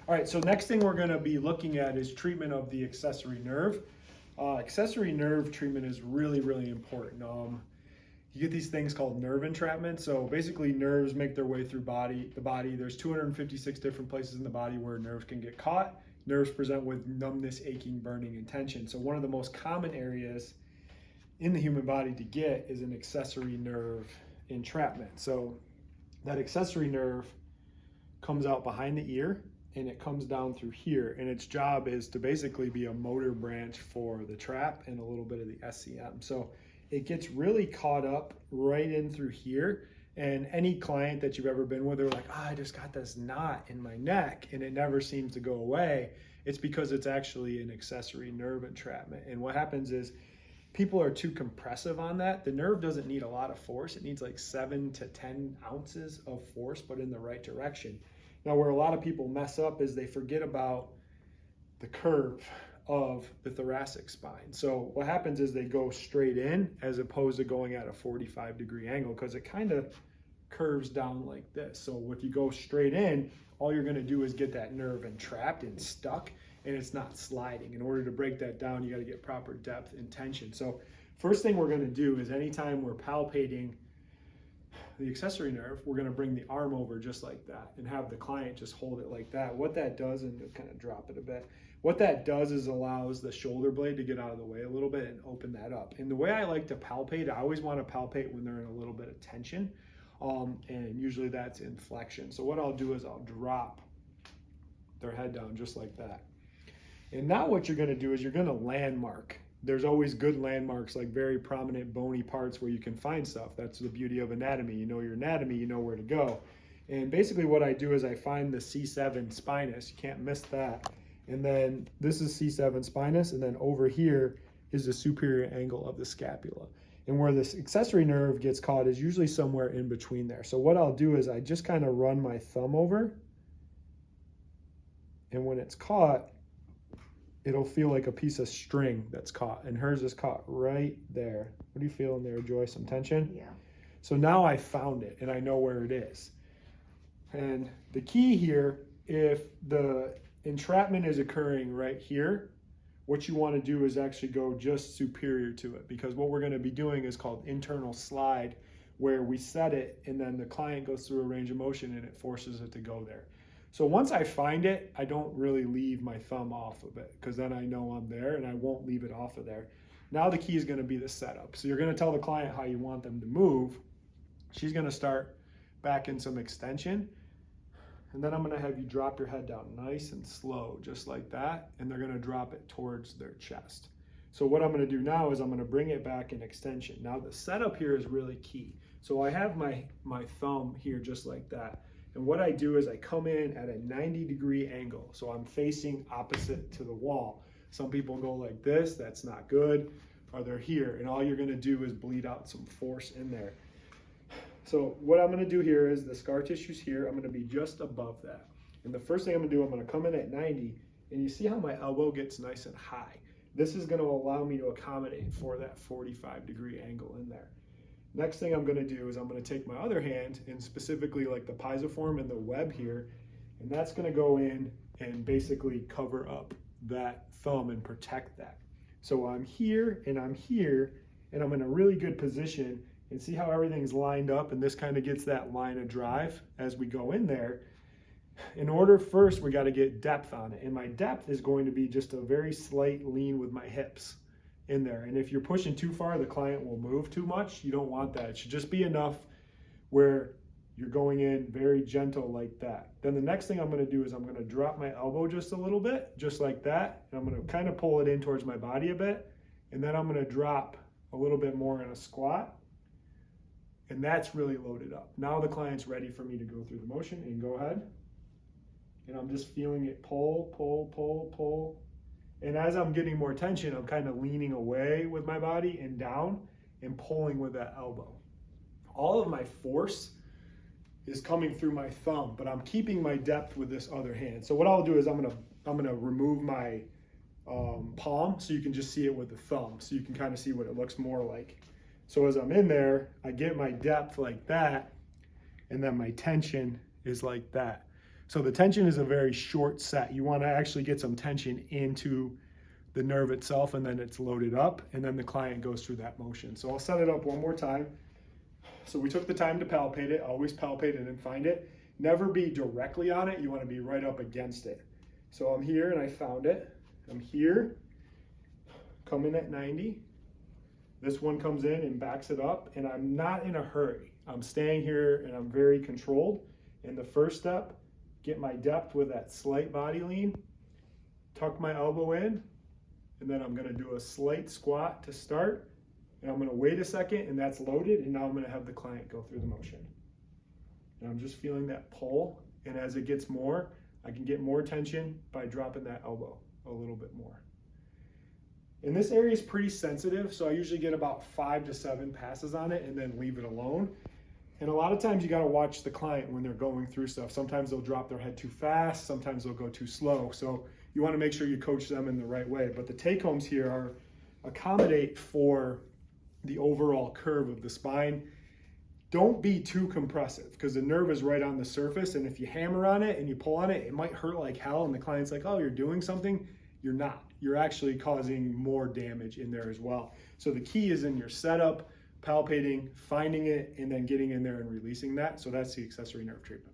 All right, so next thing we're gonna be looking at is treatment of the accessory nerve. Accessory nerve treatment is really, really important. You get these things called nerve entrapment. So basically nerves make their way through the body. There's 256 different places in the body where nerves can get caught. Nerves present with numbness, aching, burning, and tension. So one of the most common areas in the human body to get is an accessory nerve entrapment. So that accessory nerve comes out behind the ear and it comes down through here, and its job is to basically be a motor branch for the trap and a little bit of the SCM. So it gets really caught up right in through here, and any client that you've ever been with, they're like, I just got this knot in my neck and it never seems to go away. It's because it's actually an accessory nerve entrapment. And what happens is people are too compressive on that. The nerve doesn't need a lot of force. It needs like 7 to 10 ounces of force, but in the right direction. Now, where a lot of people mess up is they forget about the curve of the thoracic spine. So what happens is they go straight in as opposed to going at a 45-degree angle, because it kind of curves down like this. So if you go straight in, all you're going to do is get that nerve entrapped and stuck, and it's not sliding. In order to break that down, you got to get proper depth and tension. So first thing we're going to do is anytime we're palpating the accessory nerve, we're going to bring the arm over just like that and have the client just hold it like that. What that does, and kind of drop it a bit, what that does is allows the shoulder blade to get out of the way a little bit and open that up. And the way I like to palpate, I always want to palpate when they're in a little bit of tension, and usually that's in flexion. So what I'll do is I'll drop their head down just like that. And now what you're going to do is you're going to landmark. There's always good landmarks, like very prominent bony parts where you can find stuff. That's the beauty of anatomy. You know your anatomy, you know where to go. And basically what I do is I find the C7 spinous. You can't miss that. And then this is C7 spinous, and then over here is the superior angle of the scapula. And where this accessory nerve gets caught is usually somewhere in between there. So what I'll do is I just kind of run my thumb over, and when it's caught, it'll feel like a piece of string that's caught, and hers is caught right there. What do you feel in there, Joy? Some tension? Yeah. So now I found it and I know where it is. And the key here, if the entrapment is occurring right here, what you want to do is actually go just superior to it, because what we're going to be doing is called internal slide, where we set it and then the client goes through a range of motion and it forces it to go there. So once I find it, I don't really leave my thumb off of it, because then I know I'm there and I won't leave it off of there. Now the key is going to be the setup. So you're going to tell the client how you want them to move. She's going to start back in some extension, and then I'm going to have you drop your head down nice and slow, just like that, and they're going to drop it towards their chest. So what I'm going to do now is I'm going to bring it back in extension. Now the setup here is really key. So I have my thumb here just like that. And what I do is I come in at a 90-degree angle. So I'm facing opposite to the wall. Some people go like this, that's not good, or they're here. And all you're gonna do is bleed out some force in there. So what I'm gonna do here is the scar tissue's here. I'm gonna be just above that. And the first thing I'm gonna do, I'm gonna come in at 90, and you see how my elbow gets nice and high. This is gonna allow me to accommodate for that 45-degree angle in there. Next thing I'm going to do is I'm going to take my other hand, and specifically like the piezoform and the web here, and that's going to go in and basically cover up that thumb and protect that. So I'm here and I'm here, and I'm in a really good position, and see how everything's lined up, and this kind of gets that line of drive as we go in there. In order, first we got to get depth on it, and my depth is going to be just a very slight lean with my hips in there. And if you're pushing too far, the client will move too much. You don't want that. It should just be enough where you're going in very gentle like that. Then the next thing I'm going to do is I'm going to drop my elbow just a little bit, just like that, and I'm going to kind of pull it in towards my body a bit, and then I'm going to drop a little bit more in a squat, and that's really loaded up. Now the client's ready for me to go through the motion, and go ahead. And I'm just feeling it pull, pull, pull, pull. And as I'm getting more tension, I'm kind of leaning away with my body and down and pulling with that elbow. All of my force is coming through my thumb, but I'm keeping my depth with this other hand. So what I'll do is I'm gonna remove my palm so you can just see it with the thumb, so you can kind of see what it looks more like. So as I'm in there, I get my depth like that, and then my tension is like that. So the tension is a very short set. You want to actually get some tension into the nerve itself, and then it's loaded up, and then the client goes through that motion. So I'll set it up one more time. So we took the time to palpate it. Always palpate it and find it. Never be directly on it. You want to be right up against it. So I'm here and I found it. I'm here, coming at 90. This one comes in and backs it up, and I'm not in a hurry. I'm staying here and I'm very controlled. And the first step, get my depth with that slight body lean, tuck my elbow in, and then I'm going to do a slight squat to start. And I'm going to wait a second, and that's loaded, and now I'm going to have the client go through the motion. And I'm just feeling that pull, and as it gets more, I can get more tension by dropping that elbow a little bit more. And this area is pretty sensitive, so I usually get about 5 to 7 passes on it and then leave it alone. And a lot of times you got to watch the client when they're going through stuff. Sometimes they'll drop their head too fast, sometimes they'll go too slow. So you want to make sure you coach them in the right way. But the take-homes here are accommodate for the overall curve of the spine. Don't be too compressive, because the nerve is right on the surface, and if you hammer on it and you pull on it, it might hurt like hell, and the client's like, oh, you're doing something. You're not. You're actually causing more damage in there as well. So the key is in your setup, palpating, finding it, and then getting in there and releasing that. So that's the accessory nerve treatment.